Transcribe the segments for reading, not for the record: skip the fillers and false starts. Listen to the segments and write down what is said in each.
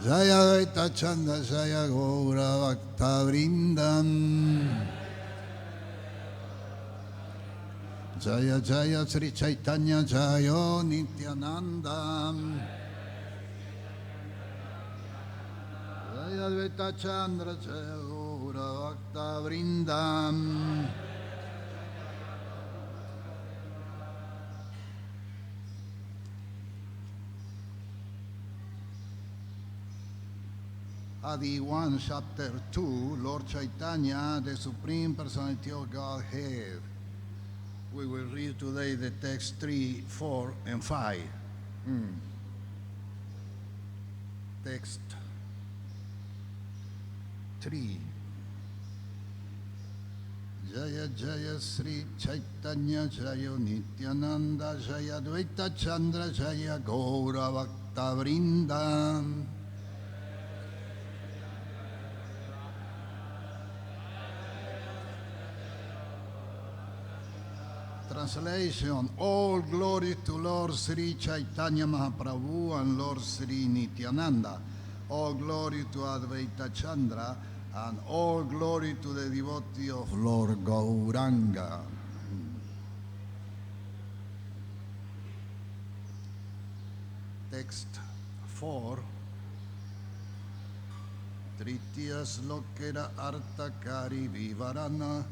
Jaya Vaita Chanda Jaya Gaura Bhakta Vrindam Jaya Jaya Sri Chaitanya Jaya Nityananda Jaya Vaita Chandra Jaya Gaura Bhakta Vrindam Adi 1, Chapter 2, Lord Chaitanya, the Supreme Personality of Godhead. We will read today the text 3, 4, and 5. Text 3. Jaya Jaya Sri Chaitanya Jaya Nityananda Jaya Dvaita Chandra Jaya Gaura Bhakta Vrindam Translation. All glory to Lord Sri Chaitanya Mahaprabhu and Lord Sri Nityananda. All glory to Advaita Chandra and all glory to the devotee of Lord Gauranga. Text 4. Tritiya Slokera Artakari Vivarana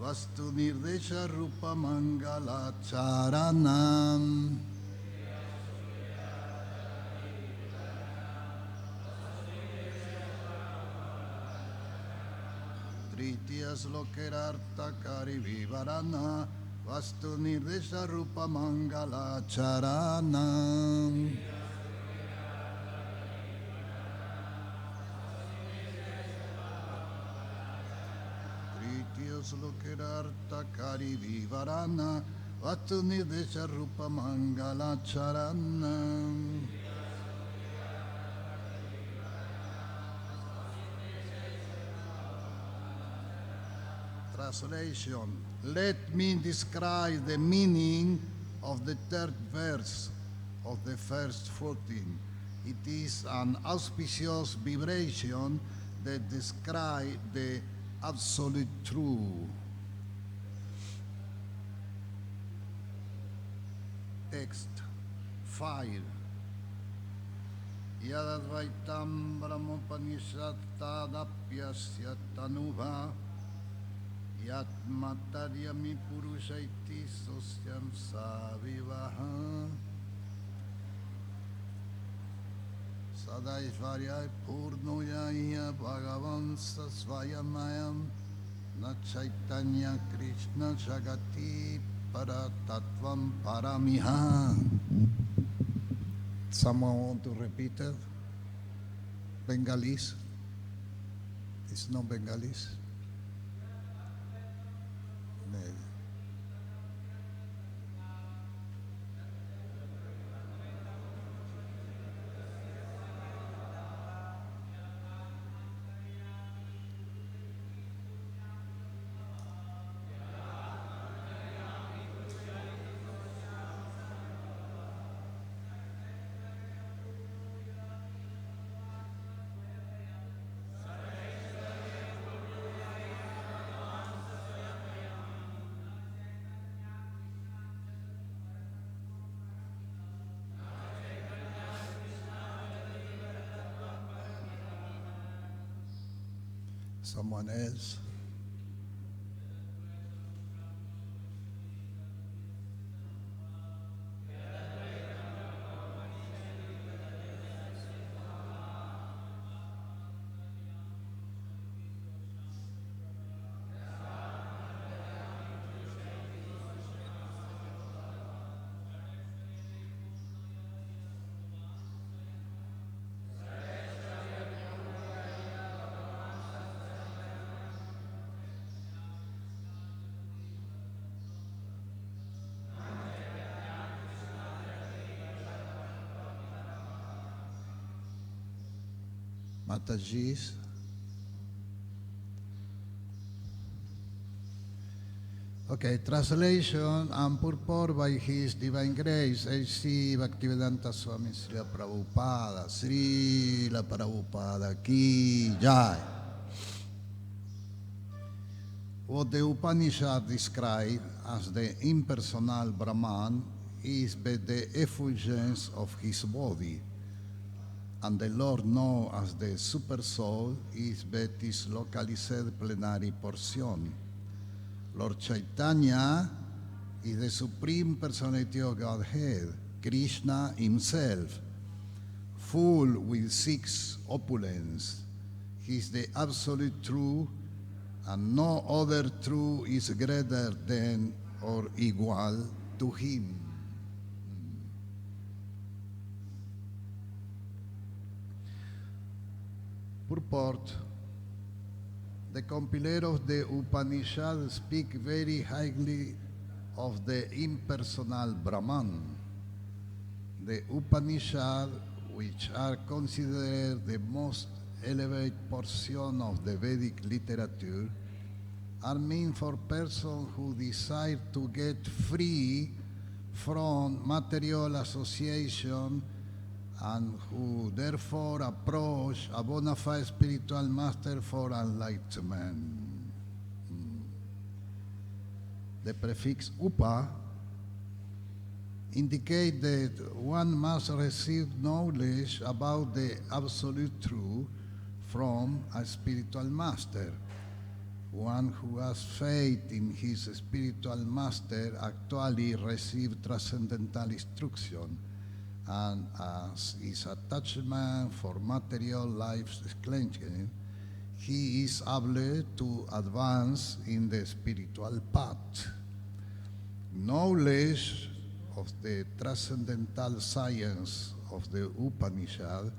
Vastu Nirdesha Rupa Mangala Charanam Tritiya Slokera Artakari Vivarana Vastu Nirdesha Rupa Mangala Charanam Slokirarta Kari Vivarana Vatu Nidesha Rupa Mangala Charana Translation. Let me describe the meaning of the third verse of the first 14. It is an auspicious vibration that describes the absolute true. Text 5. Yadadvaitam brahmopanishad tadapyasya tanuva yatmataryami purushaiti sosyam savivaha Sadaishvaryai Purnoyaya Bhagavan Sasvayamayam Na Chaitanya Krishna Jagati Paratatvam Paramiha. Someone want to repeat it? Bengalis? It's not Bengalis? Maybe. Someone else? Okay, translation and purport by His Divine Grace, A.C. Bhaktivedanta Swami Srila Prabhupada, Srila Prabhupada Ki Jai. What the Upanishad describe as the impersonal Brahman is but the effulgence of his body, and the Lord known as the Super Soul is but his localized plenary portion. Lord Chaitanya is the Supreme Personality of Godhead, Krishna himself, full with six opulence. He is the absolute truth, and no other truth is greater than or equal to him. Purport. The compiler of the Upanishad speak very highly of the impersonal Brahman. The Upanishad, which are considered the most elevated portion of the Vedic literature, are meant for persons who desire to get free from material association and who therefore approach a bona fide spiritual master for enlightenment. The prefix upa indicates that one must receive knowledge about the absolute truth from a spiritual master. One who has faith in his spiritual master actually receives transcendental instruction, and as his attachment for material life's cleansing, he is able to advance in the spiritual path. Knowledge of the transcendental science of the Upanishad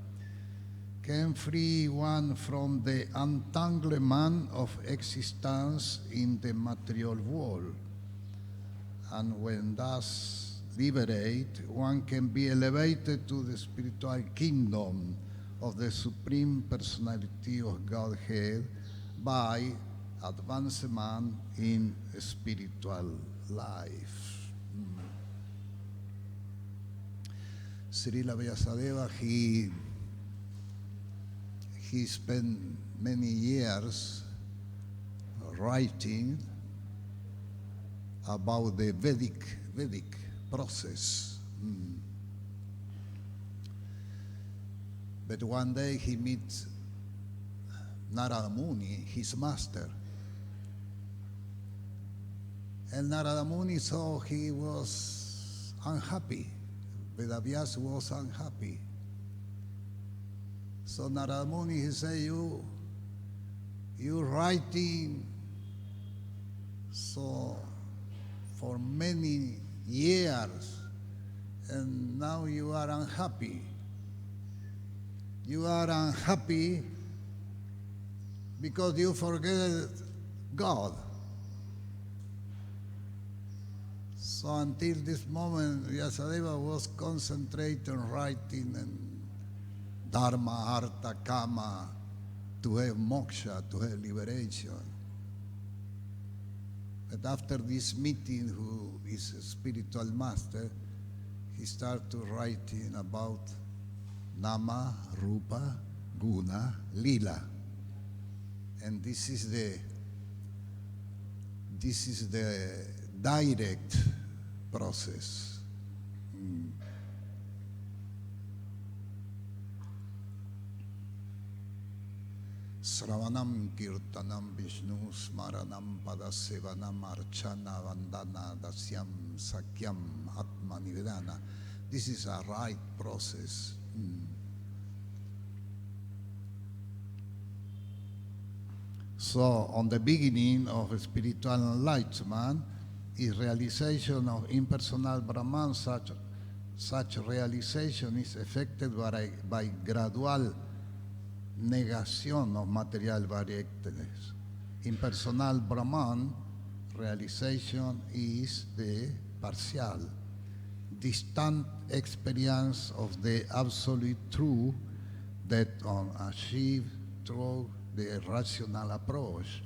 can free one from the entanglement of existence in the material world, and when thus liberate, one can be elevated to the spiritual kingdom of the Supreme Personality of Godhead by advancement in spiritual life. Srila Vyasadeva, he spent many years writing about the Vedic process. But one day he meets Narada Muni, his master. And Narada Muni saw he was unhappy. Vedavyas was unhappy. So Narada Muni, he said, you writing so for many years, and now you are unhappy. You are unhappy because you forget God. So until this moment, Vyasadeva was concentrating on writing and Dharma, Artha, Kama, to have moksha, to have liberation. But after this meeting, who is a spiritual master, he started writing about Nama, Rupa, Guna, Lila. And this is the direct process. Sravanam kirtanam Vishnu smaranam padasevanam archana vandana dasyam sakyam atma nivedana. This is a right process. So on the beginning of spiritual enlightenment is realization of impersonal Brahman. Such realization is effected by gradual negation of material varieties. Impersonal Brahman realization is the partial, distant experience of the absolute truth that on achieved through the rational approach.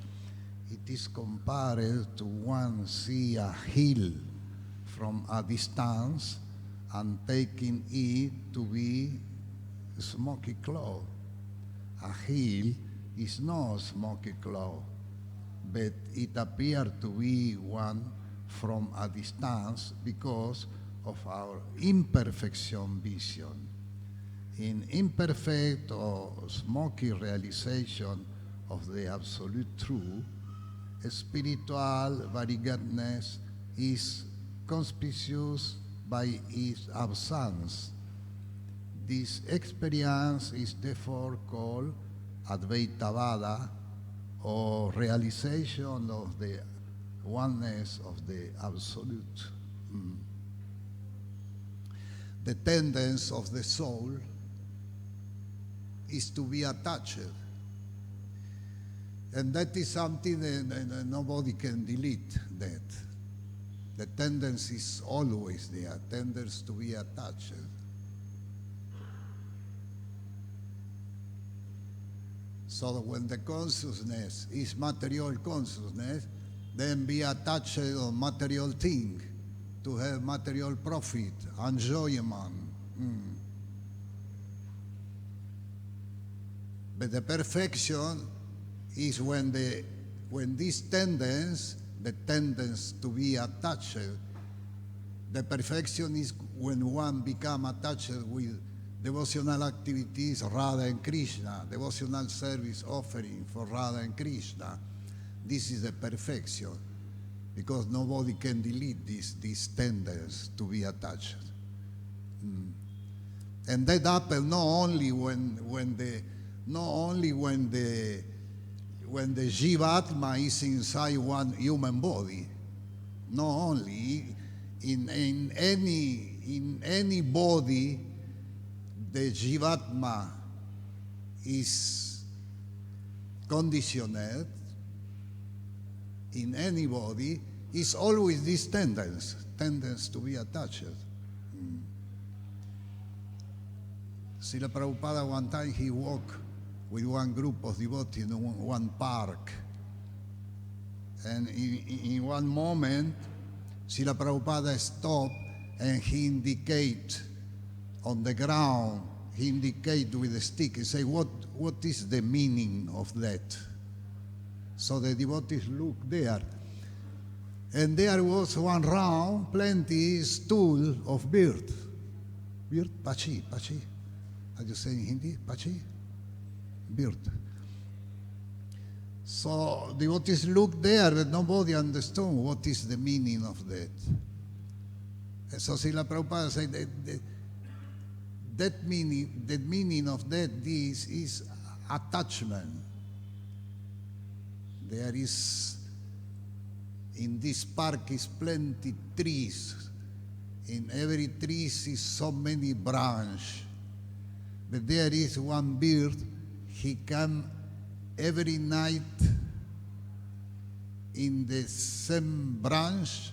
It is compared to one see a hill from a distance and taking it to be a smoky cloud. A hill is no smoky cloud, but it appeared to be one from a distance because of our imperfection vision. In imperfect or smoky realization of the absolute truth, spiritual variegatedness is conspicuous by its absence. This experience is therefore called Advaitavada, or realization of the oneness of the Absolute. The tendency of the soul is to be attached. And that is something that nobody can delete that. The tendency is always there, tendency to be attached. So that when the consciousness is material consciousness, then be attached on material thing to have material profit, enjoyment. But the perfection is when this tendency, the tendency to be attached, the perfection is when one become attached with devotional activities, Radha and Krishna, devotional service offering for Radha and Krishna. This is the perfection, because nobody can delete this tendency to be attached. And that happens not only when the Jivatma is inside one human body, not only in any body the Jivatma is conditioned. In anybody is always this tendency to be attached. Srila Prabhupada, one time he walked with one group of devotees in one park, and in one moment Srila Prabhupada stopped and he indicate on the ground, he indicate with a stick and say, what is the meaning of that? So the devotees look there, and there was one round, plenty stool of bird. Bird, pachi. How do you say in Hindi? Pachi? Bird. So devotees looked there, but nobody understood what is the meaning of that. And so Srila Prabhupada said that meaning of that is attachment. There is, in this park is plenty trees. In every tree is so many branches. But there is one bird, he come every night in the same branch,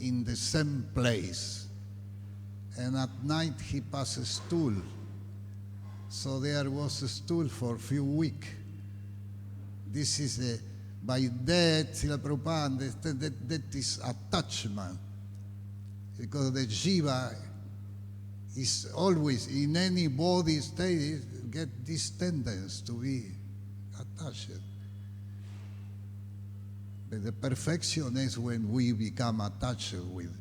in the same place. And at night he passes stool. So there was a stool for a few weeks. This is by that, Srila Prabhupada understand that is attachment. Because the jiva is always, in any body state, get this tendency to be attached. But the perfection is when we become attached with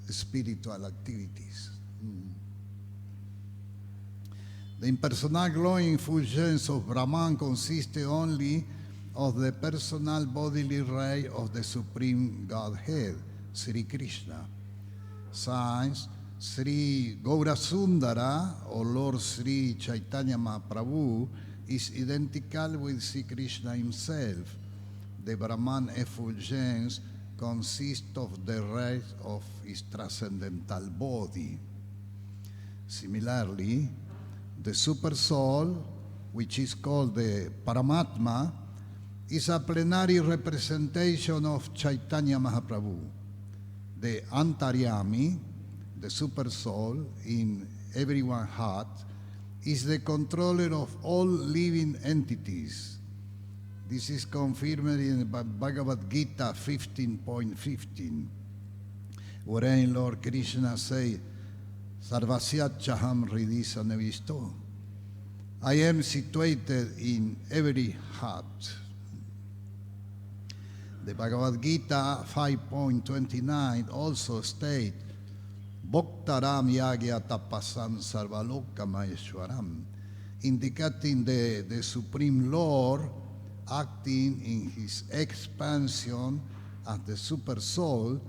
spiritual activities. The impersonal glowing effulgence of Brahman consists only of the personal bodily ray of the Supreme Godhead, Sri Krishna. Since Sri Gaurasundara, or Lord Sri Chaitanya Mahaprabhu, is identical with Sri Krishna himself, the Brahman effulgence consists of the rays of his transcendental body. Similarly, the super soul, which is called the Paramatma, is a plenary representation of Chaitanya Mahaprabhu. The Antaryami, the super soul in everyone's heart, is the controller of all living entities. This is confirmed in Bhagavad-gita 15.15, wherein Lord Krishna says, Sarvasyachaham hridisa nevisto. I am situated in every heart. The Bhagavad-gita 5.29 also states, Bhoktaram yagya tapasam sarvalokamayeshwaram, indicating the Supreme Lord acting in his expansion as the super soul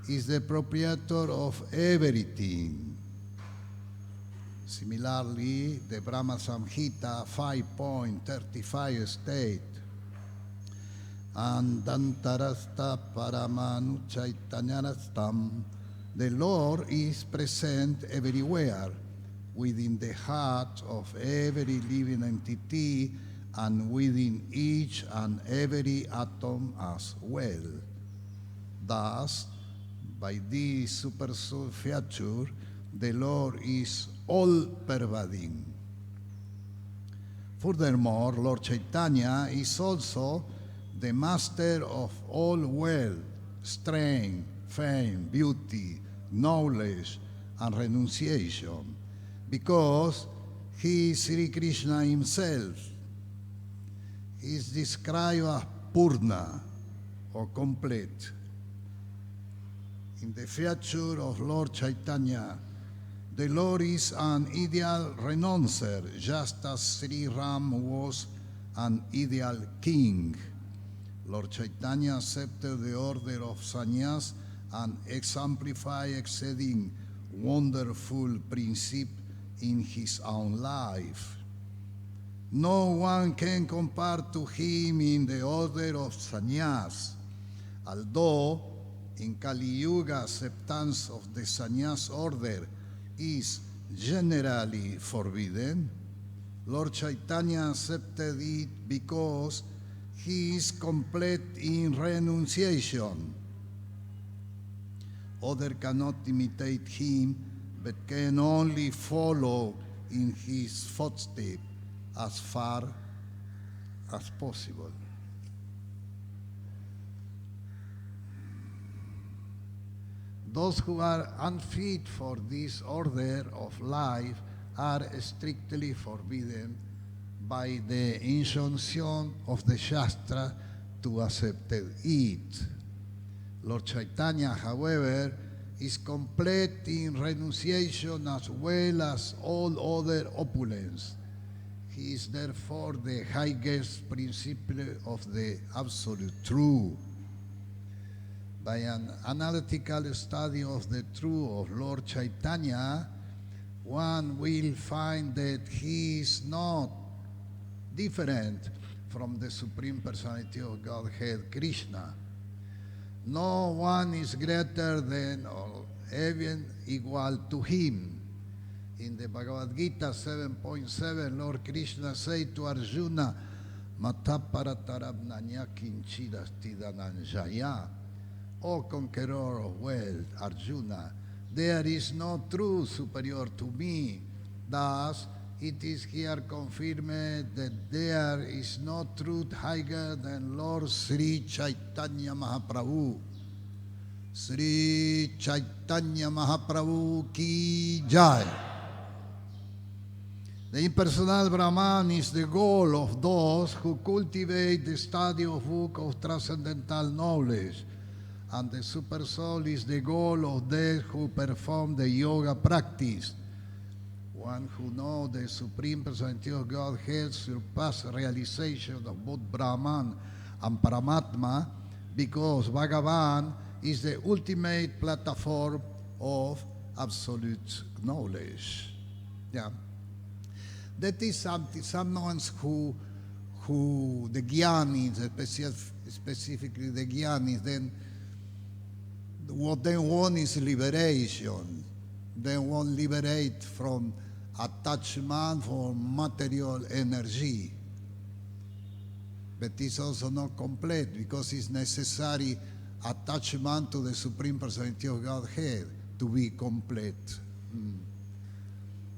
is the proprietor of everything. Similarly, the Brahma Samhita 5.35 states, Andantarasta paramanu chaitanyarastam. The Lord is present everywhere, within the heart of every living entity and within each and every atom as well. Thus, by this super soul feature, the Lord is all-pervading. Furthermore, Lord Chaitanya is also the master of all wealth, strength, fame, beauty, knowledge, and renunciation, because he is Sri Krishna himself. He is described as Purna, or complete. In the feature of Lord Chaitanya, the Lord is an ideal renouncier, just as Sri Ram was an ideal king. Lord Chaitanya accepted the order of sannyas and exemplified exceeding wonderful principle in his own life. No one can compare to him in the order of sannyas. Although in Kali Yuga acceptance of the sannyas order is generally forbidden, Lord Chaitanya accepted it because he is complete in renunciation. Others cannot imitate him, but can only follow in his footsteps as far as possible. Those who are unfit for this order of life are strictly forbidden by the injunction of the Shastra to accept it. Lord Chaitanya, however, is complete in renunciation as well as all other opulence. He is therefore the highest principle of the Absolute Truth. By an analytical study of the truth of Lord Chaitanya, one will find that he is not different from the Supreme Personality of Godhead, Krishna. No one is greater than or even equal to him. In the Bhagavad-gita 7.7, Lord Krishna said to Arjuna, Mataparatarabnanya kinchidastidananjaya. O conqueror of wealth, Arjuna, there is no truth superior to me. Thus, it is here confirmed that there is no truth higher than Lord Sri Chaitanya Mahaprabhu. Sri Chaitanya Mahaprabhu ki jai. The impersonal Brahman is the goal of those who cultivate the study of book of transcendental knowledge, and the super soul is the goal of those who perform the yoga practice. One who knows the Supreme Personality of Godhead surpass realization of both Brahman and Paramatma, because Bhagavan is the ultimate platform of absolute knowledge. Yeah. That is someone who the Gyanis, specifically the Gyanis, then what they want is liberation. They want liberate from attachment for material energy. But it's also not complete because it's necessary attachment to the Supreme Personality of Godhead to be complete.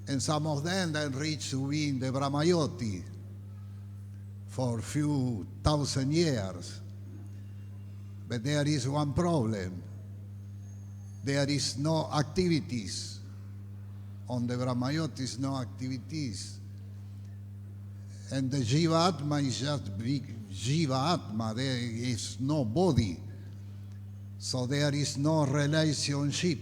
And some of them then reach to be in the Brahmayoti. for a few thousand years. But there is one problem. There is no activities. On the Brahmayotis, no activities. And the Jivatma is just big Jivatma. There is no body. So there is no relationship.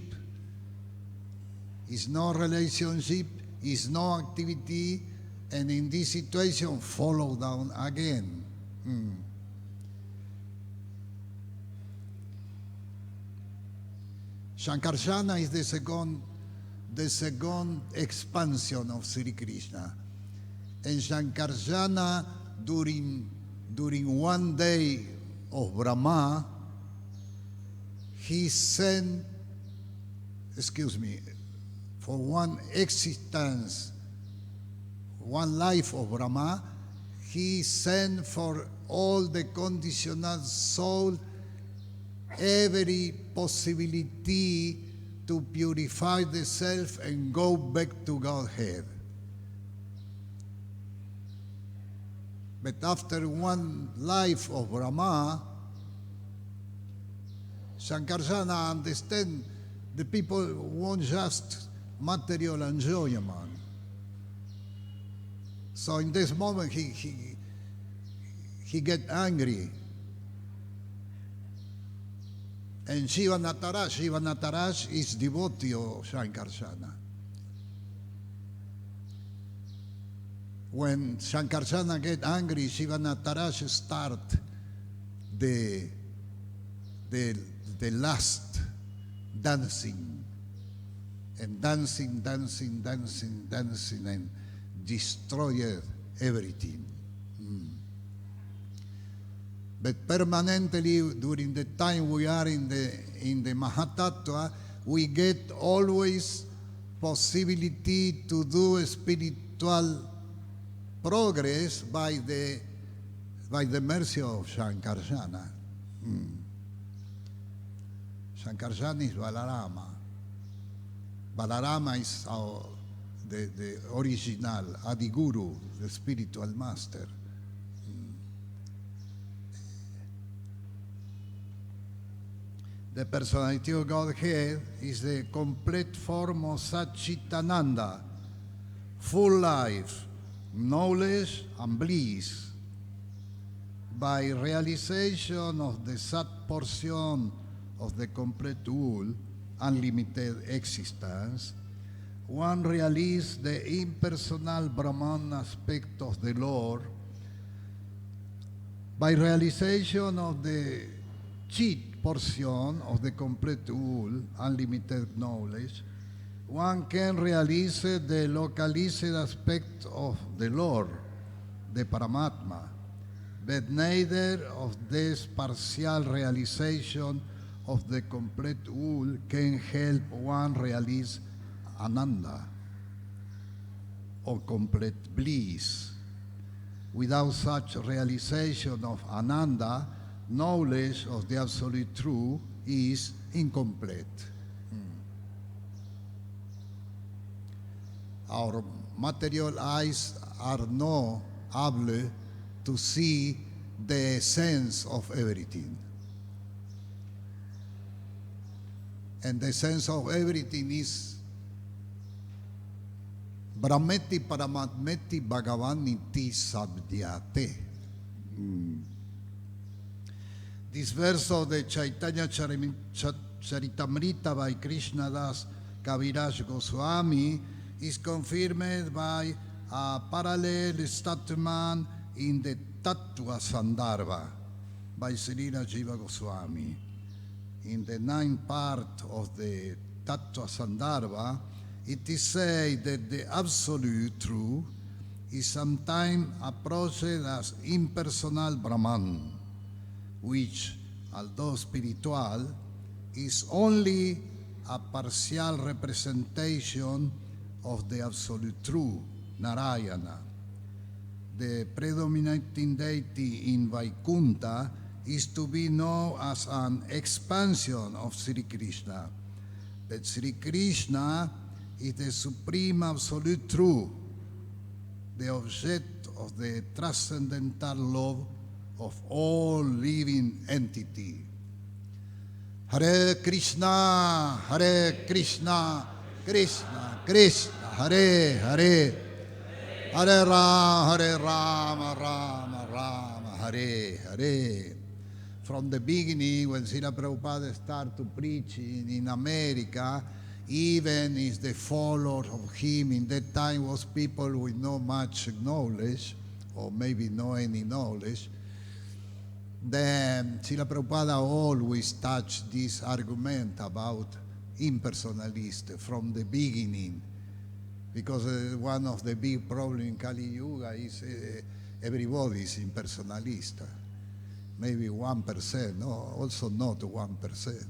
Is no relationship, is no activity, and in this situation, follow down again. Shankarsana is the second expansion of Sri Krishna. And Shankarsana, during one day of Brahma, he sent, for one existence, one life of Rama, he sent for all the conditional soul every possibility to purify the self and go back to Godhead. But after one life of Rama, Shankarsana understand the people want just material enjoyment. So in this moment he get angry. And Shiva Nataraj is devotee of Shankarsana. When Shankarsana get angry, Shiva Nataraj start the last dancing. And dancing, and destroyed everything. But permanently, during the time we are in the Mahatattva, we get always possibility to do spiritual progress by the mercy of Shankarsana. Shankarsana is Balarama. Balarama is the original Adiguru, the spiritual master. The personality of Godhead is the complete form of Satchitananda, full life, knowledge, and bliss. By realization of the Sat portion of the complete whole, unlimited existence, one realizes the impersonal Brahman aspect of the Lord. By realization of the Chit portion of the complete whole, unlimited knowledge, one can realize the localized aspect of the Lord, the Paramatma, but neither of this partial realization of the complete whole can help one realize Ananda, or complete bliss. Without such realization of Ananda, knowledge of the absolute truth is incomplete. Our material eyes are not able to see the essence of everything. And the sense of everything is Brahmeti Paramatmeti Bhagavaniti Sabdyate. This verse of the Chaitanya Charitamrita by Krishna Das Kaviraj Goswami is confirmed by a parallel statement in the Tattva Sandarbha by Srila Jiva Goswami. In the 9th part of the Tattva Sandarbha, it is said that the absolute truth is sometimes approached as impersonal Brahman, which, although spiritual, is only a partial representation of the absolute truth, Narayana. The predominating deity in Vaikuntha is to be known as an expansion of Sri Krishna. But Sri Krishna is the supreme absolute truth, the object of the transcendental love of all living entity. Hare Krishna, Krishna Krishna, Hare Hare, Hare Rama, Rama Rama, Hare Hare. From the beginning, when Srila Prabhupada started to preach in America, even if the followers of him in that time was people with no much knowledge, or maybe no any knowledge, then Srila Prabhupada always touched this argument about impersonalist from the beginning, because one of the big problems in Kali Yuga is everybody is impersonalist. Maybe 1%, no, also not 1%.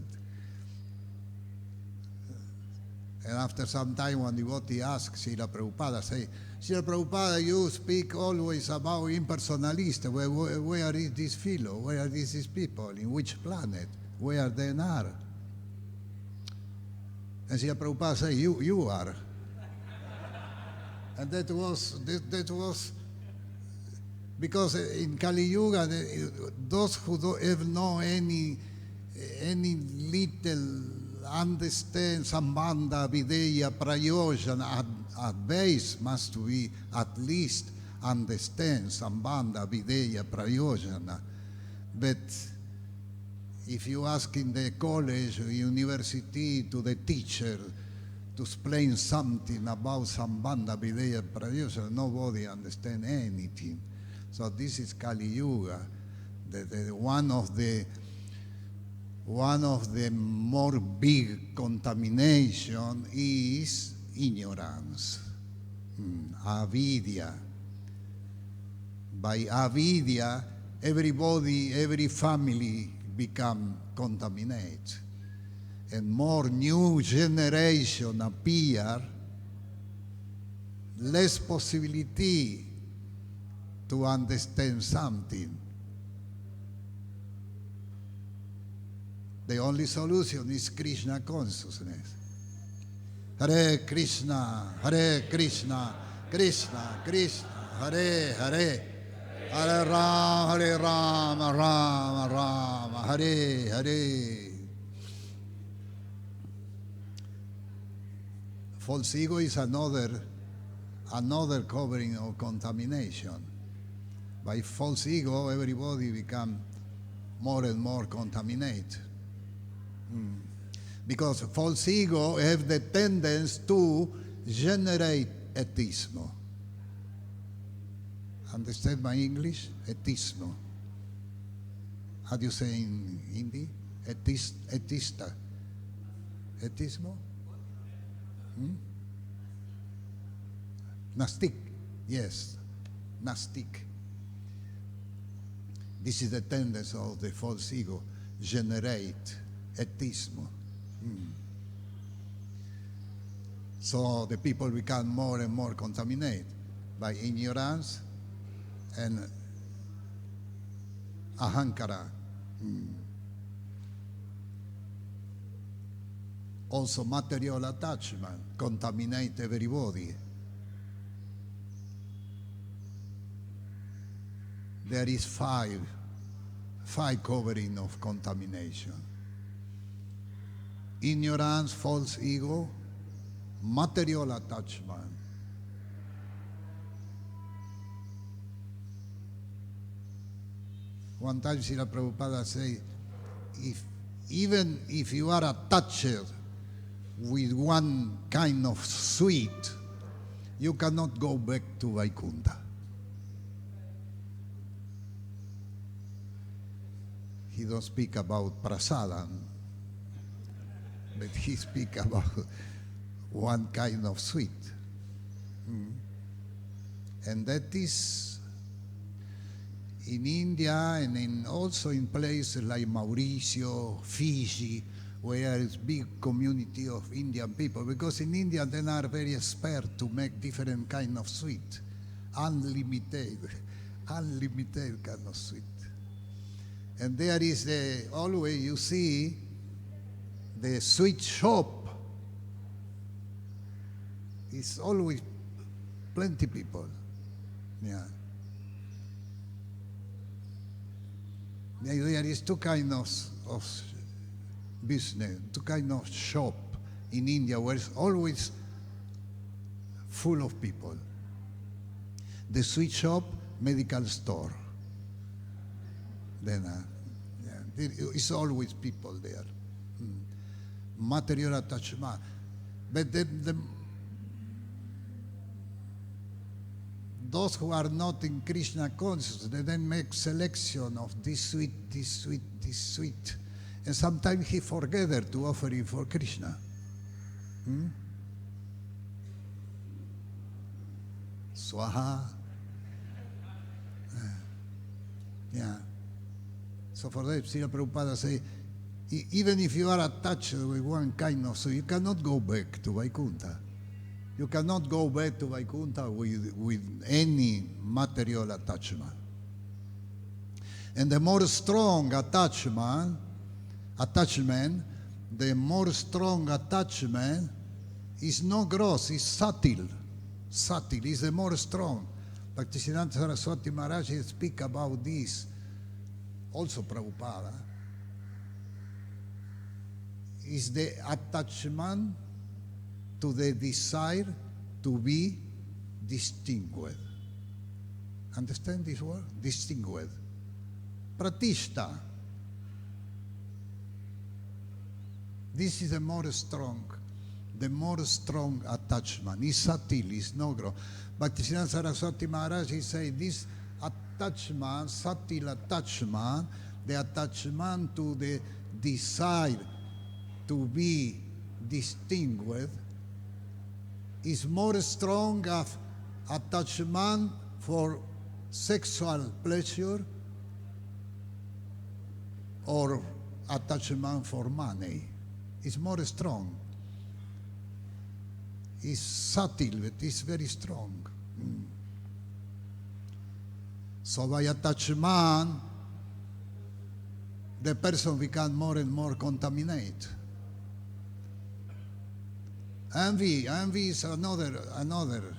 And after some time, one devotee asked Srila Prabhupada, say, Srila Prabhupada, you speak always about impersonalist. Where is this fellow? Where are these people? In which planet? Where they are? And Srila Prabhupada said, you are. And that was because in Kali Yuga, those who don't have no any little understand Sambandha, Videya, Prayojana, at base must be at least understand Sambandha, Videya, Prayojana. But if you ask in the college or university to the teacher to explain something about Sambandha, Videya, Prayojana, nobody understand anything. So this is Kali Yuga. One of the more big contamination is ignorance, avidya. By avidya, everybody, every family become contaminated, and more new generation appear, less possibility to understand something. The only solution is Krishna consciousness. Hare Krishna, Krishna Krishna, Hare Hare, Hare Rama, Rama Rama, Hare Hare. False ego is another covering of contamination. By false ego, everybody become more and more contaminated. Because false ego have the tendency to generate etismo. Understand my English? Etismo. How do you say in Hindi? Etista. Etismo? Nastic. Yes. Nastic. This is the tendency of the false ego, generate etismo. So the people become more and more contaminated by ignorance and ahankara. Also material attachment contaminate everybody. There is five covering of contamination: ignorance, false ego, material attachment, one time Srila Prabhupada say, even if you are attached with one kind of sweet, you cannot go back to Vaikuntha. He don't speak about prasadam, but he speak about one kind of sweet. And that is in India and also in places like Mauricio, Fiji, where is big community of Indian people, because in India they are very expert to make different kind of sweet, unlimited kind of sweet. And there is always you see the sweet shop is always plenty people. Yeah. There is two kinds of business, two kinds of shop in India where it's always full of people. The sweet shop, medical store. Then, there is always people there. Material attachment. But those who are not in Krishna consciousness, they then make selection of this sweet, this sweet, this sweet. And sometimes he forgets to offer it for Krishna. Swaha. Yeah. So for that, Srila Prabhupada say, even if you are attached with one kind of, so you cannot go back to Vaikuntha. You cannot go back to Vaikuntha with any material attachment. And the more strong attachment, the more strong attachment is not gross, it's subtle. Subtle is the more strong. Bhaktisiddhanta Saraswati Maharaj speak about this, also Prabhupada, is the attachment to the desire to be distinguished. Understand this word? Distinguished. Pratishta. This is the more strong attachment. It's subtle, it's no gross. But Srila Saraswati Maharaj, he said this attachment, subtle attachment, the attachment to the desire to be distinguished, is more strong of attachment for sexual pleasure or attachment for money. It's more strong. It's subtle, but it's very strong. So by attachment, the person becomes more and more contaminated. Envy is another.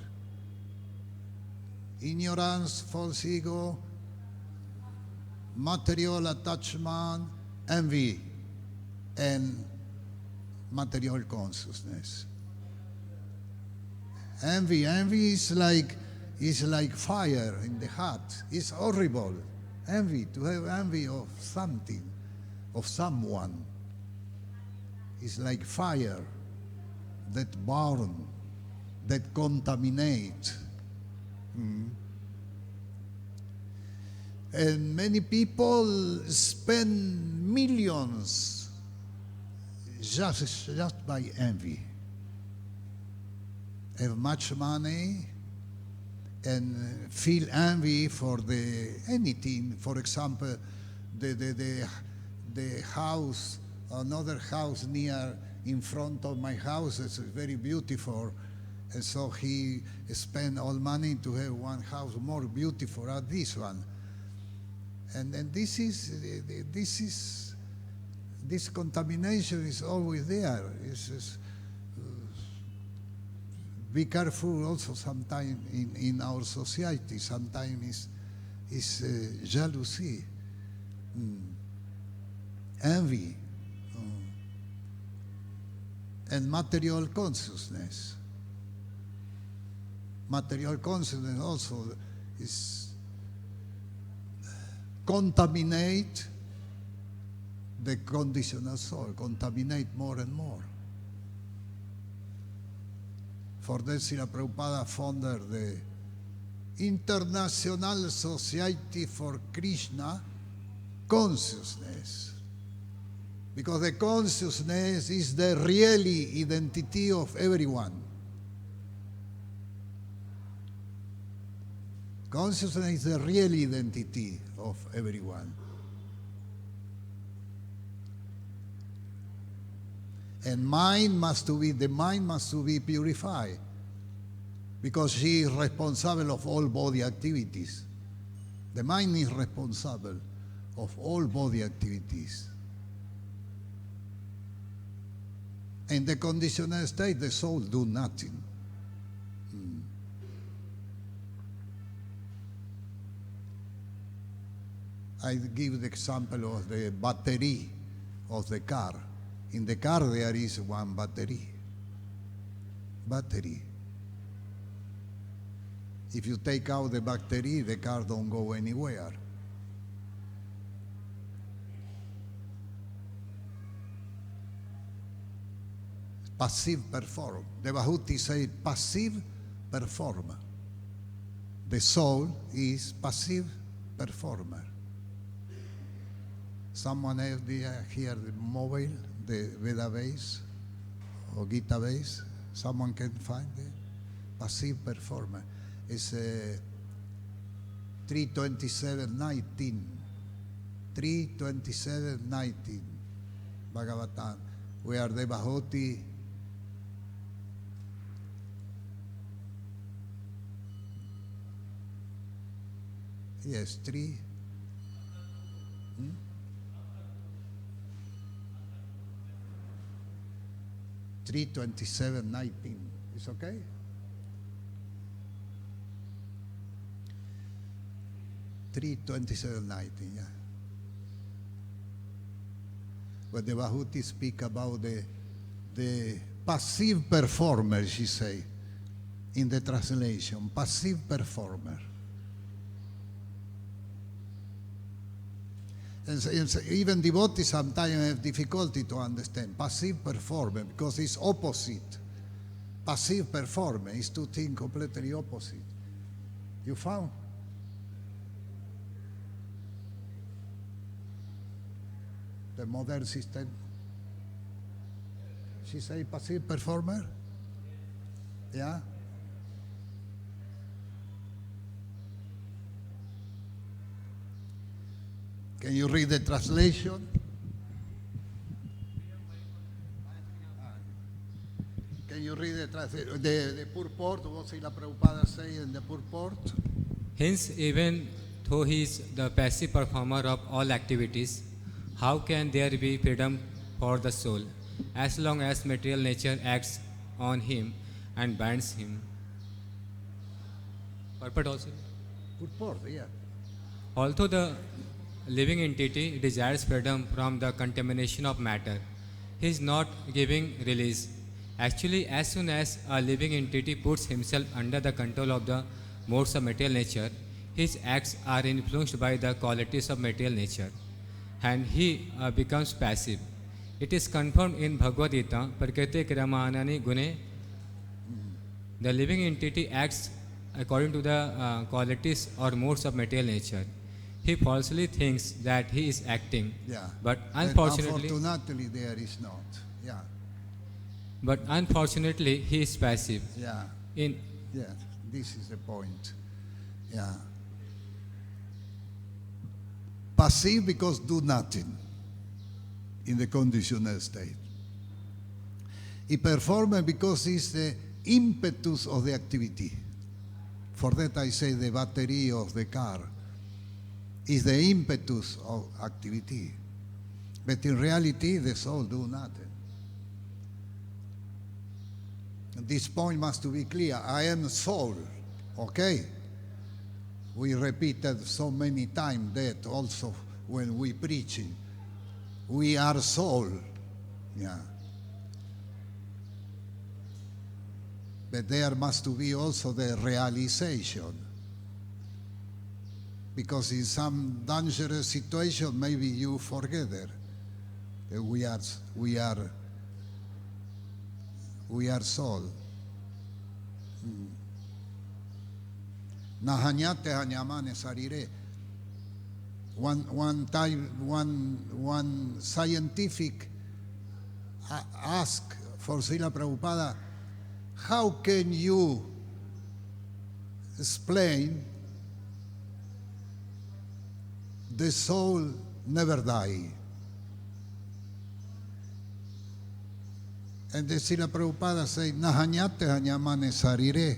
Ignorance, false ego, material attachment, envy, and material consciousness. Envy is like fire in the heart. It's horrible. Envy, to have envy of something, of someone, is like fire that burn, that contaminate. And many people spend millions just by envy. Have much money and feel envy for anything. For example, the house, another house near in front of my house is very beautiful, and so he spent all money to have one house more beautiful than this one. And this contamination is always there. Be careful also sometimes in our society. Sometimes is jealousy, envy, and material consciousness. Material consciousness also is contaminate the conditional soul, contaminate more and more. For that, Srila Prabhupada founded the International Society for Krishna Consciousness. Because the consciousness is the real identity of everyone. Consciousness is the real identity of everyone. And the mind must be purified, because she is responsible of all body activities. The mind is responsible of all body activities. In the conditional state, the soul do nothing. I give the example of the battery of the car. In the car there is one battery. Battery. If you take out the battery, the car don't go anywhere. Passive perform. The Bhagavad say passive performer. The soul is passive performer. Someone else here the mobile, the Veda base or Gita base? Someone can find it? Passive performer. It's 327.19. 327.19. Bhagavatam. Where the Bhagavad yes, 3. 327.19. It's okay? $327.19, yeah. But the Bhagavad speak about the passive performer, she say, in the translation, passive performer. And even devotees sometimes have difficulty to understand passive performer because it's opposite. Passive performer is two things completely opposite. You found? The modern system. She say passive performer? Yeah? Can you read the translation? Can you read the purport? What Srila Prabhupada say in the purport? Hence, even though he is the passive performer of all activities, how can there be freedom for the soul, as long as material nature acts on him and binds him? Purport also? Purport, yeah. Although the living entity desires freedom from the contamination of matter, he is not giving release. Actually, as soon as a living entity puts himself under the control of the modes of material nature, his acts are influenced by the qualities of material nature, and he becomes passive. It is confirmed in Bhagavad-gita, Prakriti Kramanani Gune. The living entity acts according to the qualities or modes of material nature. He falsely thinks that he is acting, Yeah. but unfortunately there is not. Yeah. But unfortunately, he is passive. Yeah. In Yeah. This is the point. Yeah. Passive because do nothing in the conditional state. He performs because it's the impetus of the activity. For that I say the battery of the car is the impetus of activity. But in reality, the soul do nothing. This point must be clear. I am soul, okay? We repeated so many times that also when we preaching. We are soul, yeah. But there must be also the realization. Because in some dangerous situation, maybe you forget that we are soul. Nahanyate hanyamane sarire. One time, one scientific asked for Srila Prabhupada, how can you explain the soul never die? And the Srila Prabhupada said, Nahanyate hanyamane sarire.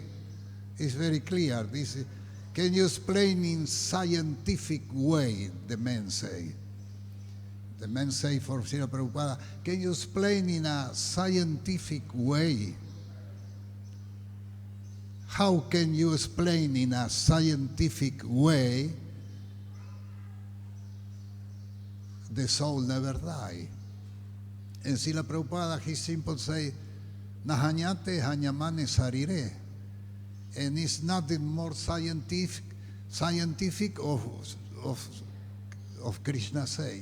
It's very clear. This is, can you explain in scientific way, the men say. The men say for Srila Prabhupada, can you explain in a scientific way? How can you explain in a scientific way the soul never die. And Srila Prabhupada, he simply say, Nahanyate hanyamane sarire. And it's nothing more scientific of Krishna say.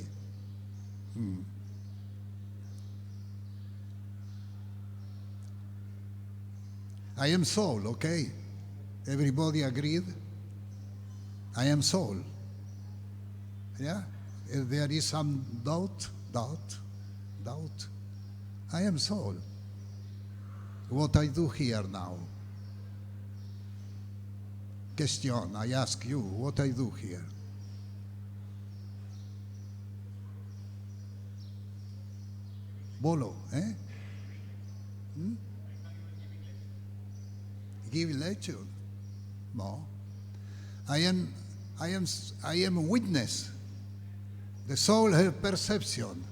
I am soul, okay? Everybody agreed? I am soul. Yeah? If there is some doubt. I am soul. What I do here now? Question, I ask you, what I do here? Bolo, eh? Give lecture? No. I am witness. The soul has perception.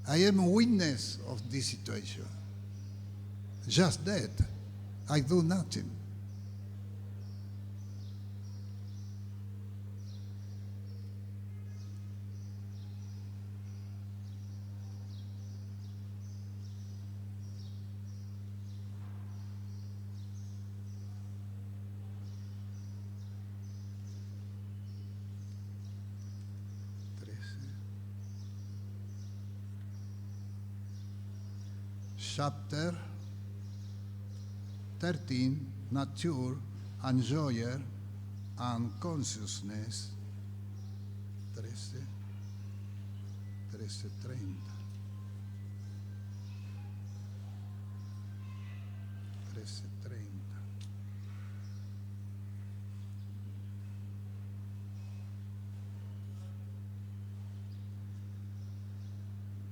I am a witness of this situation. Just that. I do nothing. Chapter 13, Nature, Enjoyer, and Consciousness. 13:30. 13:30.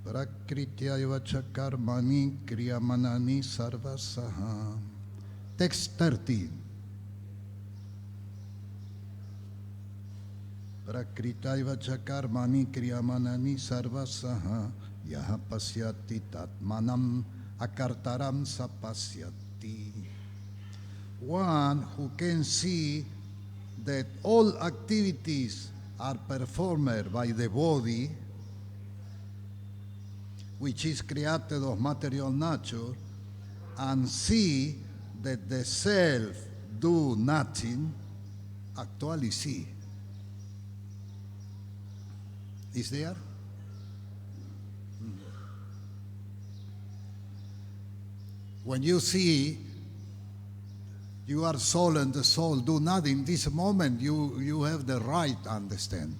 Prakrityaiva cha karmani kriyamanani sarvasaha. Text 13. Prakrityaiva cha karmani kriyamanani sarvasaha yaha pasyati tatmanam akartaram sapasyati. One who can see that all activities are performed by the body, which is created of material nature, and see that the self do nothing, actually see. Is there? When you see you are soul and the soul do nothing, this moment you have the right to understand.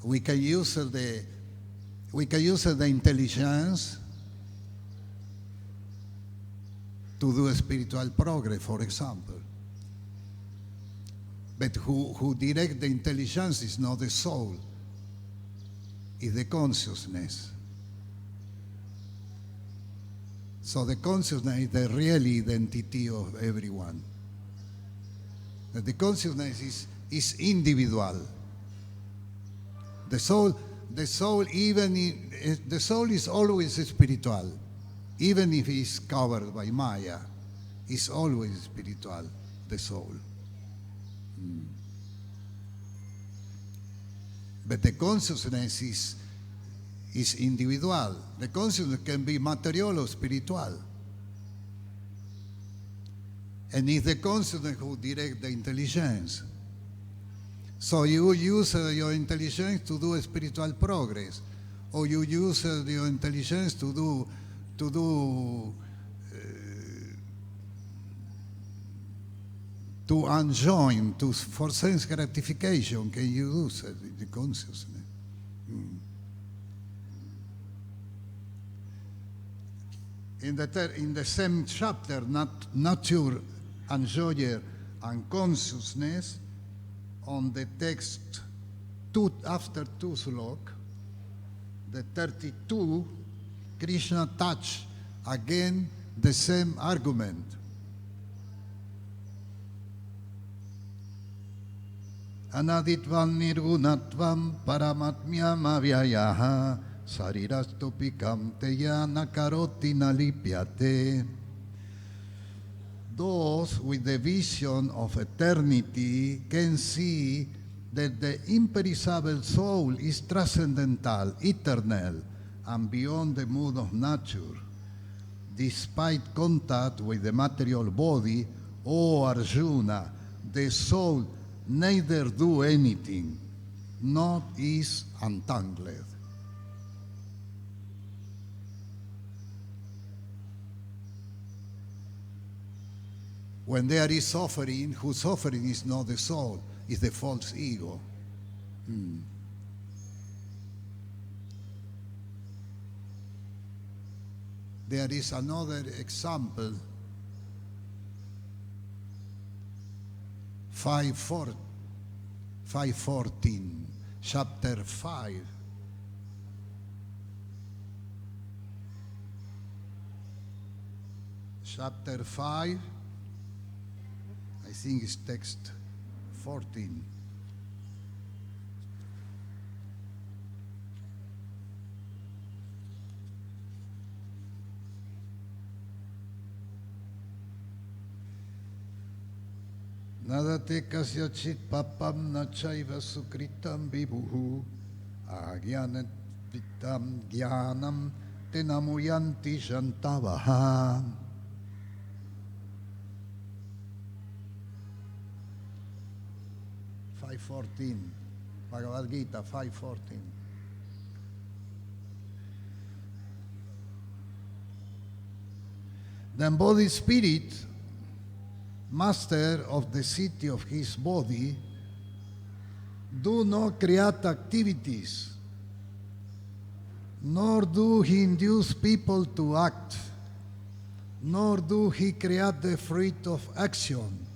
We can use the intelligence to do spiritual progress, for example. But who direct the intelligence is not the soul, it's the consciousness. So the consciousness is the real identity of everyone. That the consciousness is individual. The soul is always spiritual, even if it's covered by Maya. It's always spiritual, the soul. But the consciousness is individual. The consciousness can be material or spiritual. And it's the consciousness who directs the intelligence. So you use your intelligence to do spiritual progress, or you use your intelligence to enjoin, for sense gratification. Can you use the consciousness? In the same chapter, nature, enjoyer, and consciousness, on the text after 2 slok, the 32, Krishna touched again the same argument. Anaditvam nirgunatvam paramatmyam avyayaha sarirastupikam teya nakaroti nalipyate. those with the vision of eternity can see that the imperishable soul is transcendental, eternal, and beyond the mood of nature. Despite contact with the material body, O Arjuna, the soul neither do anything, nor is entangled. When there is suffering, whose suffering is not the soul, is the false ego. There is another example, 5:14, chapter 5. Chapter 5, I think it's text 14. Nadate kasya chit papam na chaiva sukritam vibhuhu agyanat vitam gyanam tenamuyanti shantavaha. Bhagavad-gita 5:14. The embodied spirit, master of the city of his body, do not create activities, nor do he induce people to act, nor do he create the fruit of action.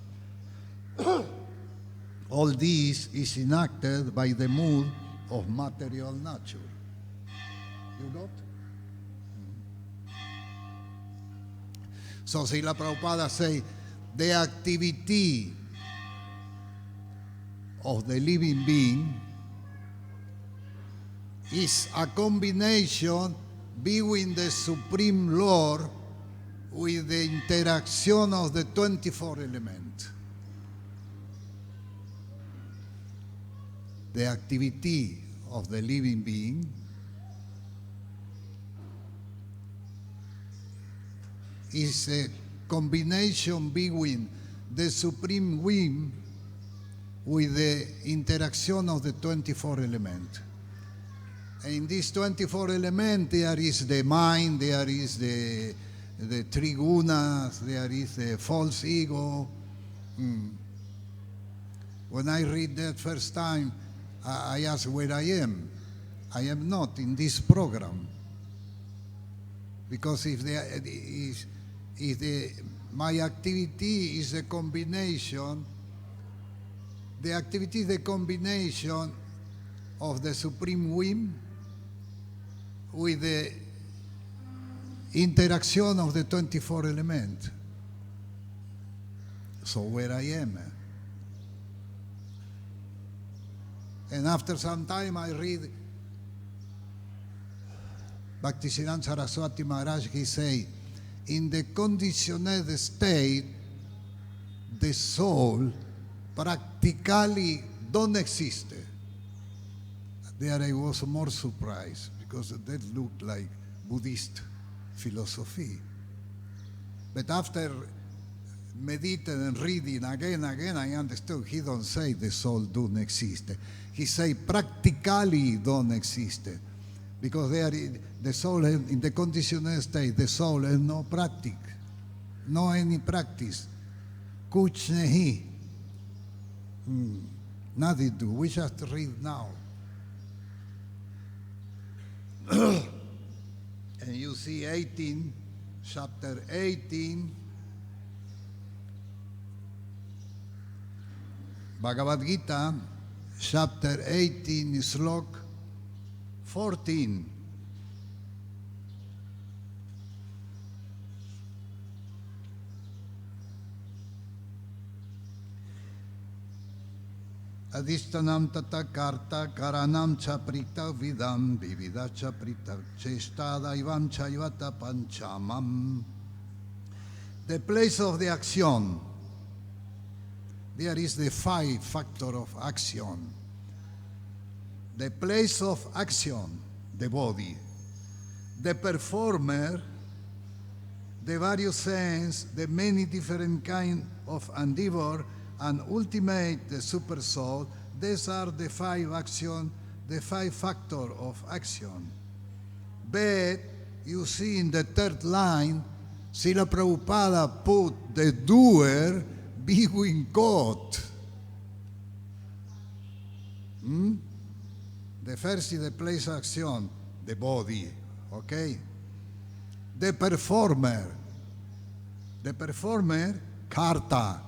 All this is enacted by the mood of material nature. You got? So Srila Prabhupada say, the activity of the living being is a combination between the Supreme Lord with the interaction of the 24 elements. The activity of the living being is a combination between the supreme whim with the interaction of the 24 elements. In these 24 elements, there is the mind, there is the three gunas, there is the false ego. When I read that first time, I ask where I am. I am not in this program. Because my activity is a combination, the activity is a combination of the supreme whim with the interaction of the 24 elements. So where I am. And after some time I read Bhaktisiddhanta Saraswati Maharaj, he say, in the conditioned state, the soul practically don't exist. There I was more surprised because that looked like Buddhist philosophy. But after meditating and reading again, I understood he don't say the soul don't exist. He say practically don't exist. Because the soul in the conditioned state, the soul has no practice, no any practice. Kuch nahi. Nothing do. We just read now. And you see 18, chapter 18, Bhagavad-gita, chapter 18, slok 14. Adhishtanam tata karta karanam cha prita vidam vivida cha prita chesta daivam cha yvata panchamam the place of the action. There is the 5 factor of action. The place of action, the body. The performer, the various sense, the many different kind of endeavor, and ultimate, the super soul. These are the 5 action, the 5 factor of action. But you see in the 3rd line, Srila Prabhupada put the doer between quote. The first is the place of action, the body, okay? The performer, karta.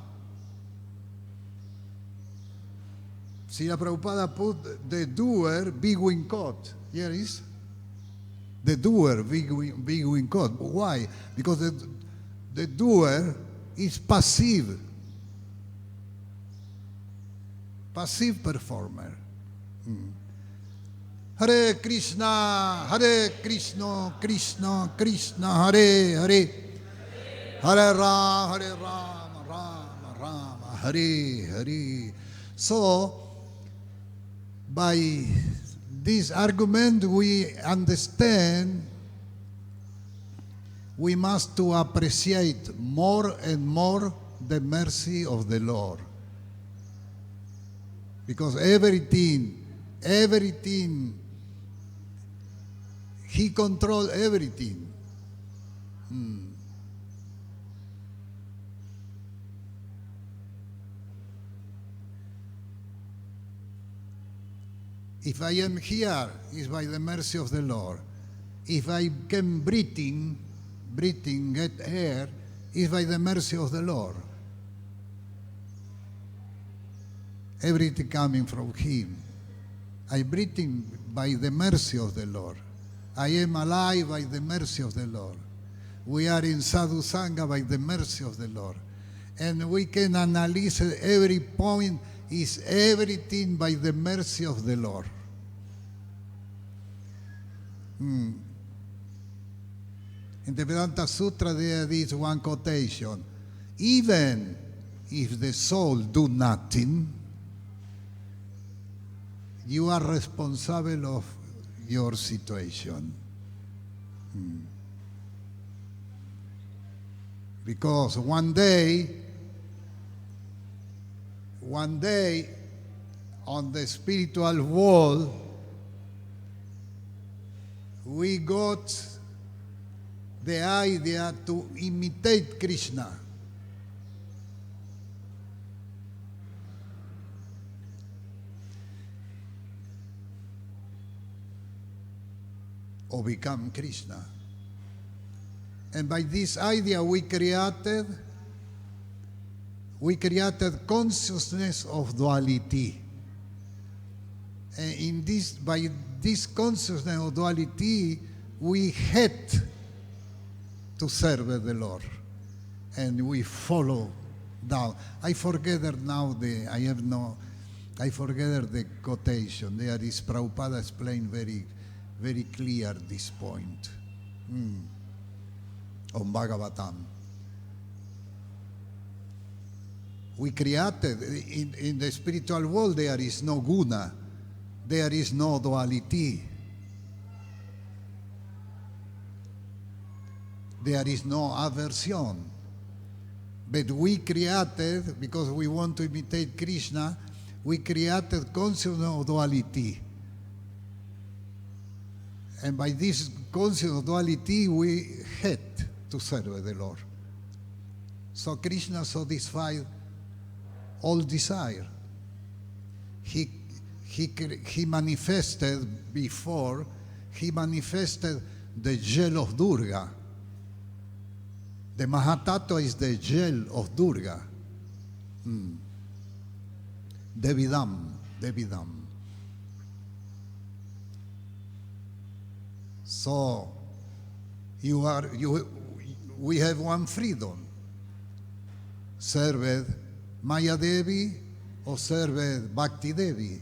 Srila Prabhupada put the doer between quote. Here is the doer between quote. Why? Because the doer is passive performer. Hare Krishna, Krishna Krishna, Hare Hare, Hare Rama, Rama Rama, Hare Hare. So, by this argument we understand we must to appreciate more and more the mercy of the Lord. Because everything, He controls everything. If I am here, it's by the mercy of the Lord. If I can breathing, get air, it's by the mercy of the Lord. Everything coming from Him. I breathing by the mercy of the Lord. I am alive by the mercy of the Lord. We are in Sadhu Sangha by the mercy of the Lord. And we can analyze every point is everything by the mercy of the Lord. In the Vedanta Sutra there is one quotation. Even if the soul do nothing, you are responsible of your situation. Because one day on the spiritual world, we got the idea to imitate Krishna. Or become Krishna. And by this idea we created consciousness of duality. And by this consciousness of duality, we had to serve the Lord. And we follow down. I forget the quotation. There is Prabhupada explained very clear this point on Bhagavatam. We created, in the spiritual world there is no guna, there is no duality, there is no aversion. But we created, because we want to imitate Krishna, we created consciousness of duality. And by this consciousness of duality, we had to serve the Lord. So Krishna satisfied all desire. He manifested before, he manifested the gel of Durga. The Mahatattva is the gel of Durga. Devidam. So we have one freedom. Serve Maya Devi or serve Bhakti Devi.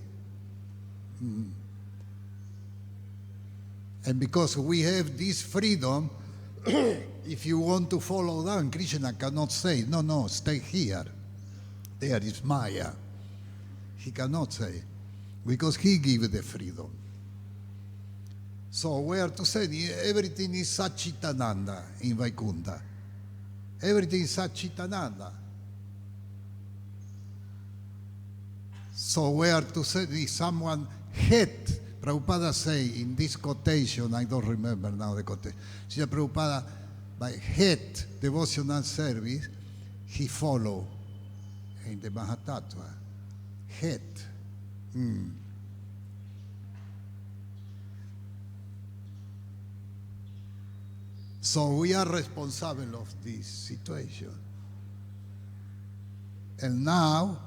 And because we have this freedom, if you want to follow down, Krishna cannot say, no, no, stay here. There is Maya. He cannot say, because he gives the freedom. So we are to say everything is Satchitananda in Vaikuntha. Everything is Satchitananda. So we are to say if someone hate, Prabhupada say in this quotation, I don't remember now the quotation, Srila Prabhupada, by hate devotional service, he follow in the Mahatattva. Hate. So we are responsible of this situation. And now,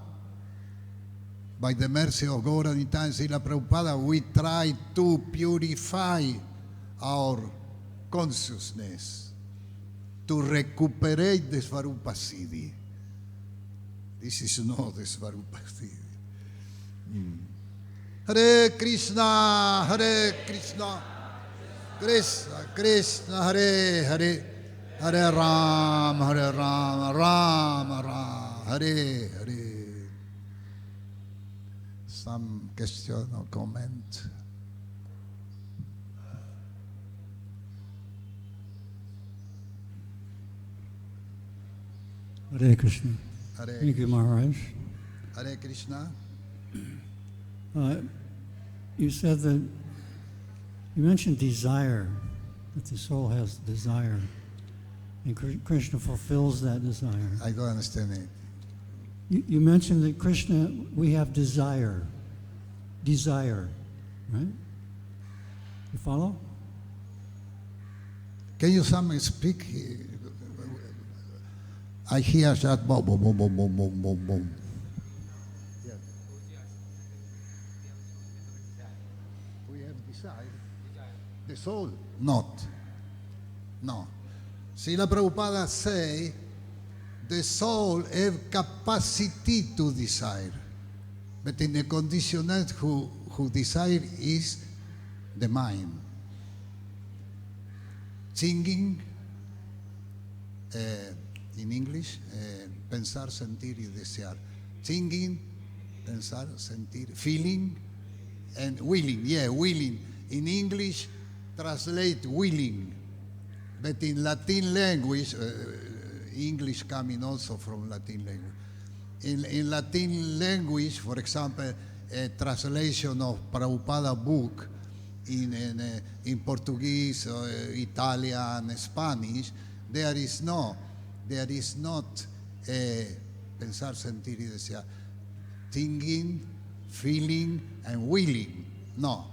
by the mercy of Gaura-Nitya and Srila Prabhupada, we try to purify our consciousness, to recuperate the Svarupa Siddhi. This is not the Svarupa Siddhi. Hare Krishna, Hare Krishna, Krishna Krishna, Hare Hare, Hare Rama, Rama Rama, Hare Hare. Some question or comment? Hare Krishna. Hare Thank you, Maharaj. Hare Krishna. You said that, you mentioned desire, that the soul has desire, and Krishna fulfills that desire. I don't understand it. You mentioned that Krishna, we have desire, right? You follow? Can you some speak? I hear that boom, boom, boom, boom, boom, boom, boom, boom. Yeah. We have desire. The soul, not. No. Srila Prabhupada say, the soul have capacity to desire, but in the conditioned who desire is the mind. Singing, in English, pensar, sentir y desear. Singing, pensar, sentir, feeling, and willing. Yeah, willing. In English, translate willing, but in Latin language, English coming also from Latin language. In Latin language, for example, a translation of Prabhupada book in Portuguese, Italian, Spanish, there is not pensar, sentir y desear. Thinking, feeling, and willing. No.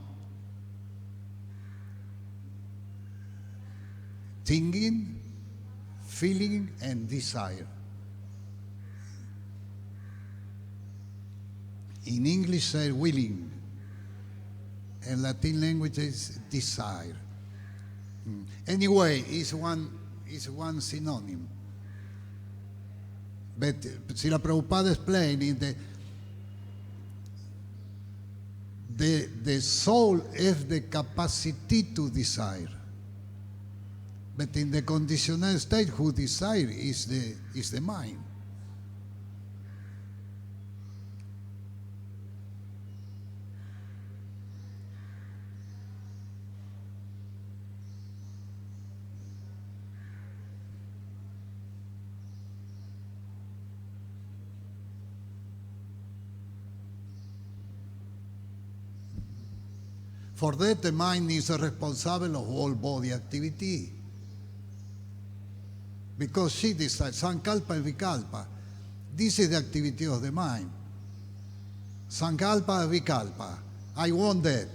Thinking, feeling, and desire. In English, say willing. In Latin language, is desire. Anyway, it's one synonym. But Srila Prabhupada explained in the soul has the capacity to desire. But in the conditional state, who desire is the mind. For that, the mind is responsible of all body activity. Because she decides, sankalpa and vikalpa. This is the activity of the mind. Sankalpa and vikalpa. I want that.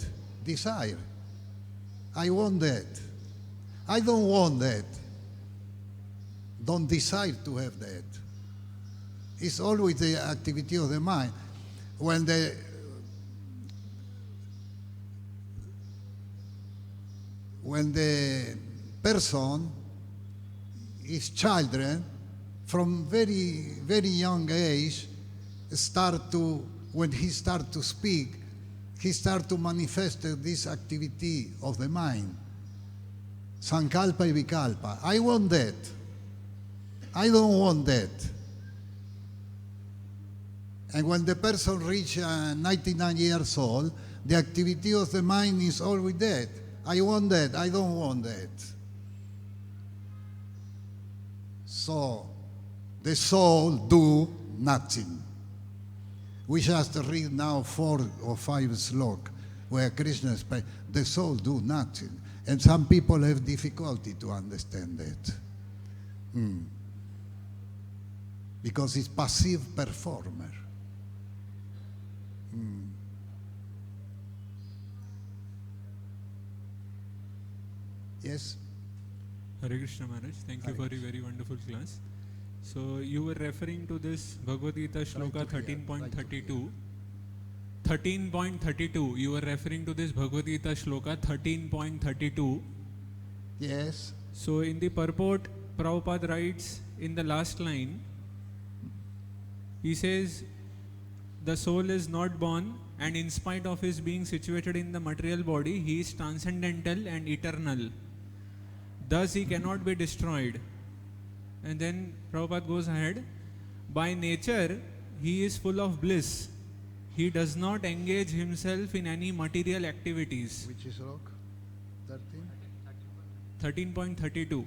Desire. I want that. I don't want that. Don't desire to have that. It's always the activity of the mind. When the person is children, from very, very young age, when he start to speak, he start to manifest this activity of the mind. Sankalpa y Vikalpa. I want that. I don't want that. And when the person reaches 99 years old, the activity of the mind is always that. I want that. I don't want that. So, the soul do nothing. We just read now 4 or 5 slokas where Krishna explains the soul do nothing. And some people have difficulty to understand that. Because it's passive performer. Yes? Hare Krishna Maharaj, thank you Hare for a very wonderful class. So you were referring to this Bhagavad-gita Shloka 13.32. 13.32, you were referring to this Bhagavad-gita Shloka 13.32. Yes? So in the purport, Prabhupada writes in the last line, he says, the soul is not born, and in spite of his being situated in the material body, he is transcendental and eternal. Thus he cannot be destroyed. And then Prabhupada goes ahead, by nature he is full of bliss. He does not engage himself in any material activities. Which is rock? 13? 13.32. 30?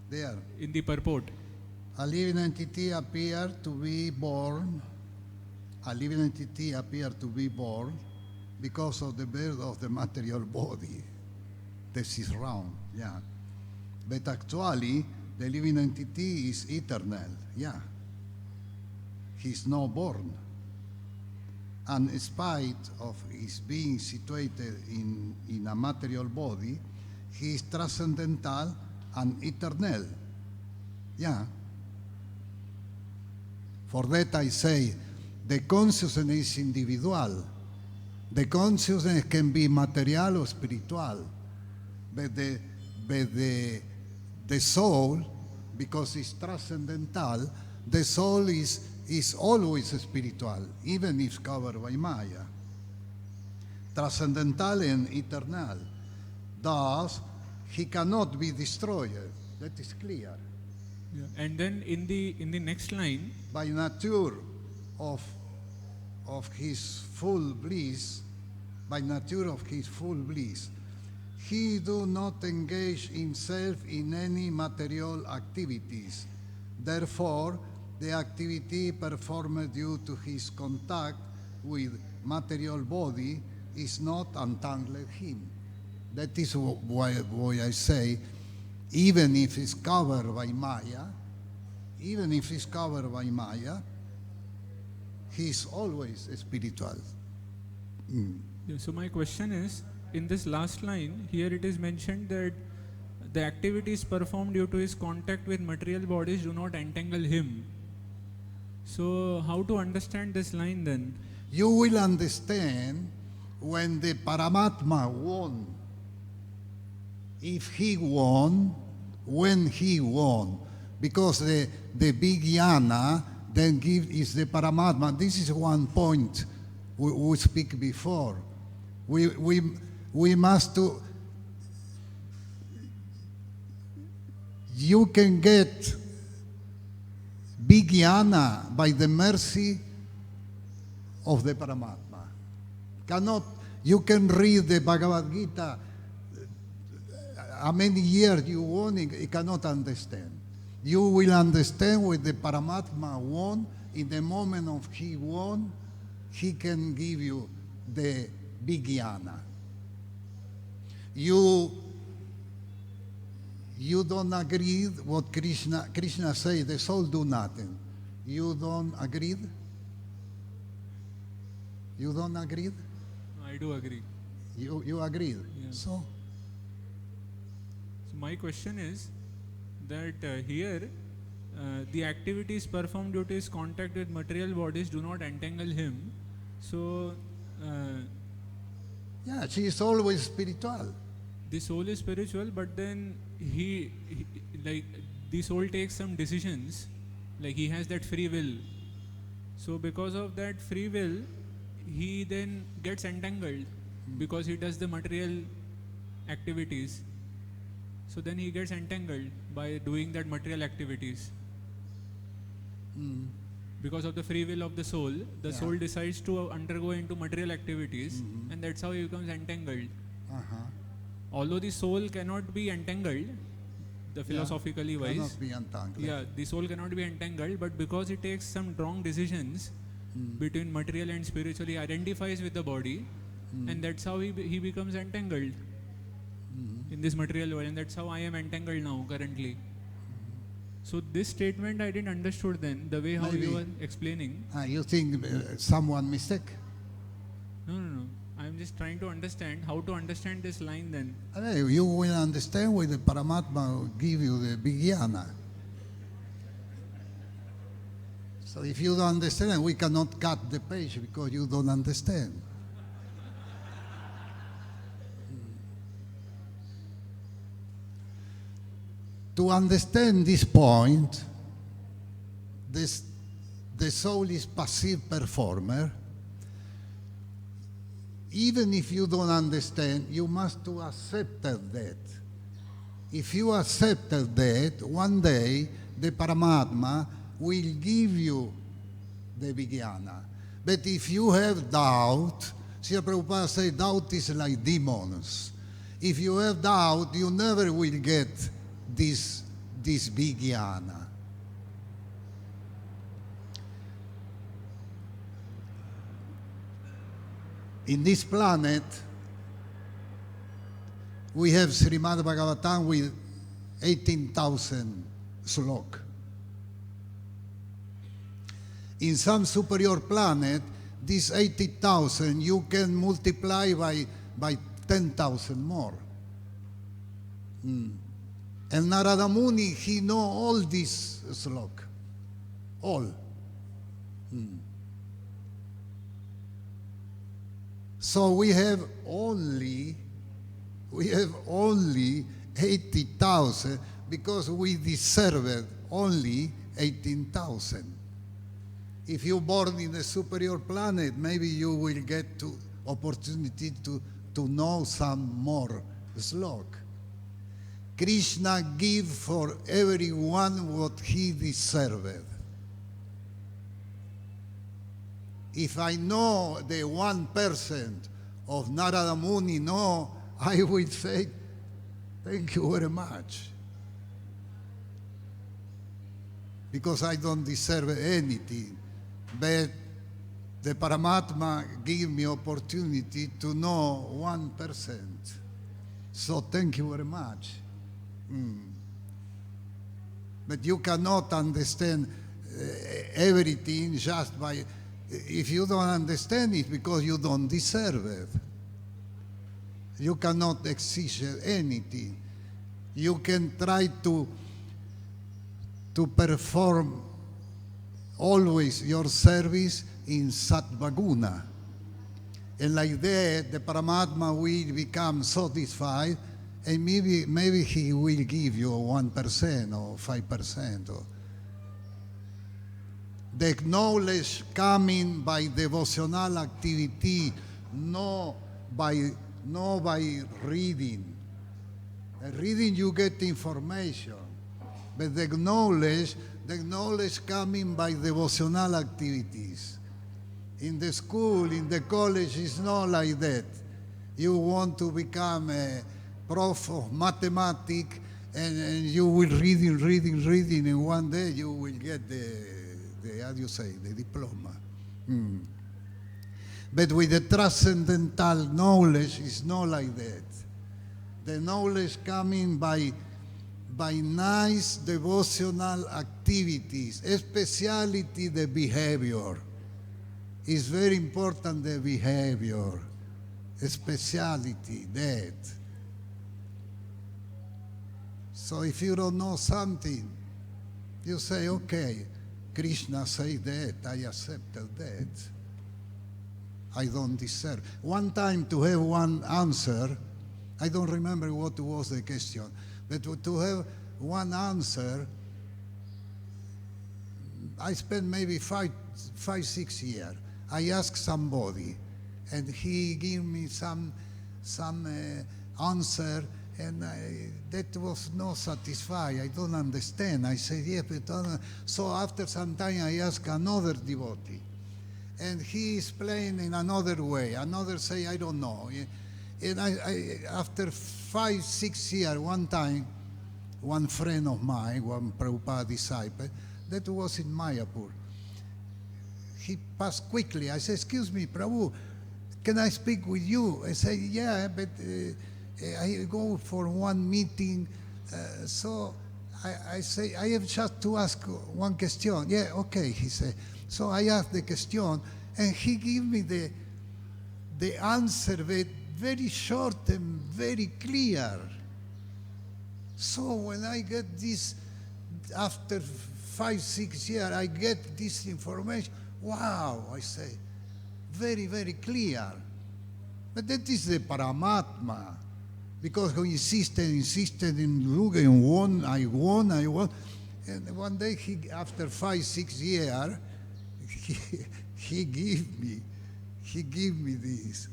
There. In the purport. A living entity appear to be born. A living entity appear to be born because of the birth of the material body. This is wrong, yeah. But actually, the living entity is eternal, yeah. He's not born. And in spite of his being situated in a material body, he is transcendental and eternal, yeah. For that I say, the consciousness is individual. The consciousness can be material or spiritual. But the soul, because it's transcendental, the soul is always spiritual, even if covered by Maya. Transcendental and eternal. Thus, he cannot be destroyed. That is clear. Yeah. And then in the next line, By nature of his full bliss, by nature of his full bliss, he do not engage himself in any material activities. Therefore, the activity performed due to his contact with material body is not entangled him. That is why I say, even if it's covered by Maya, he's always spiritual. yeah, so my question is, in this last line, here it is mentioned that the activities performed due to his contact with material bodies do not entangle him. So how to understand this line then? You will understand when the Paramatma won. If he won, when he won. Because the big yana then is the Paramatma. This is one point we speak before. We must do. You can get big yana by the mercy of the Paramatma. You can read the Bhagavad-gita how many years you want, you cannot understand. You will understand when the Paramatma won. In the moment of he won, he can give you the big yana. You don't agree what Krishna say, the soul do nothing. You don't agree? You don't agree? I do agree. You agreed? Yeah. So my question is that here the activities performed due to his contact with material bodies do not entangle him. So yeah, she is always spiritual. the soul is spiritual, but then he like the soul takes some decisions, like he has that free will. So because of that free will, he then gets entangled because he does the material activities. So then he gets entangled by doing that material activities. Because of the free will of the soul, the soul decides to undergo into material activities, and that's how he becomes entangled. Although the soul cannot be entangled, the philosophically wise, Cannot be entangled. yeah, the soul cannot be entangled, but because it takes some wrong decisions between material and spiritual, he identifies with the body, and that's how he becomes entangled in this material world, and that's how I am entangled now currently. So this statement I didn't understood then, the way how Maybe. you were explaining. You think someone mistake? No. I'm just trying to understand how to understand this line then. You will understand when the Paramatma will give you the Vijnana. So if you don't understand, we cannot cut the page because you don't understand. To understand this point, the soul is passive performer. Even if you don't understand, you must to accept that. If you accept that, one day the Paramatma will give you the Vijnana. But if you have doubt, Srila Prabhupada said doubt is like demons. If you have doubt, you never will get this Vijnana. In this planet, we have Srimad Bhagavatam with 18,000 slok. In some superior planet, this 80,000 you can multiply by 10,000 more. And Narada Muni, he know all this slok. All. So we have only 80,000 because we deserved only 18,000. If you're born in a superior planet, maybe you will get to opportunity to know some more slok. Krishna give for everyone what he deserved. If I know the 1% of Narada Muni, no, I will say, thank you very much. Because I don't deserve anything. But the Paramatma give me opportunity to know 1%. So thank you very much. But you cannot understand everything just by... If you don't understand it, because you don't deserve it. You cannot exige anything. You can try to perform always your service in Sattva-guna. And like that, the Paramatma will become satisfied, and maybe he will give you 1% or 5%. Or the knowledge coming by devotional activity, not by reading. Reading you get information, but the knowledge coming by devotional activities. In the school, in the college, it's not like that. You want to become a prof of mathematics, and you will reading, and one day you will get the how do you say, the diploma. But with the transcendental knowledge, it's not like that. The knowledge coming by nice devotional activities, especially the behavior. It's very important, the behavior, speciality, that. So if you don't know something, you say, okay, Krishna said that, I accepted that. I don't deserve. One time to have one answer, I don't remember what was the question, but to have one answer, I spent maybe five, 6 years. I asked somebody, and he gave me some answer, and that was not satisfied. I don't understand. I said, yeah, but so after some time I asked another devotee, and he explained in another way. Another say, I don't know. And I after 5, 6 years, one time, one friend of mine, one Prabhupada disciple, that was in Mayapur, he passed quickly. I said, excuse me, Prabhu, can I speak with you? I said, yeah, but I go for one meeting. So I say, I have just to ask one question. Yeah, okay, he said. So I asked the question, and he gave me the answer very short and very clear. So when I get this, after 5, 6 years, I get this information. Wow, I say, very, very clear. But that is the Paramatma. Because he insisted in looking, I won. And one day, after 5, 6 years, he gave me this.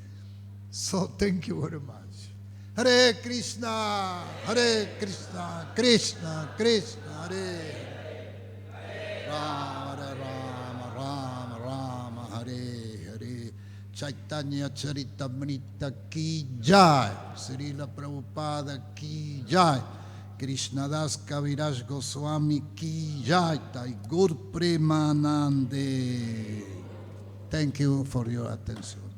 So thank you very much. Hare Krishna, Krishna Krishna, Hare Rama, Rama Rama, Hare Hare. Chaitanya Charitamrita ki jai, Srila Prabhupada ki jai, Krishna Das Kaviraj Goswami ki jai, Tai Gur Premanande. Thank you for your attention.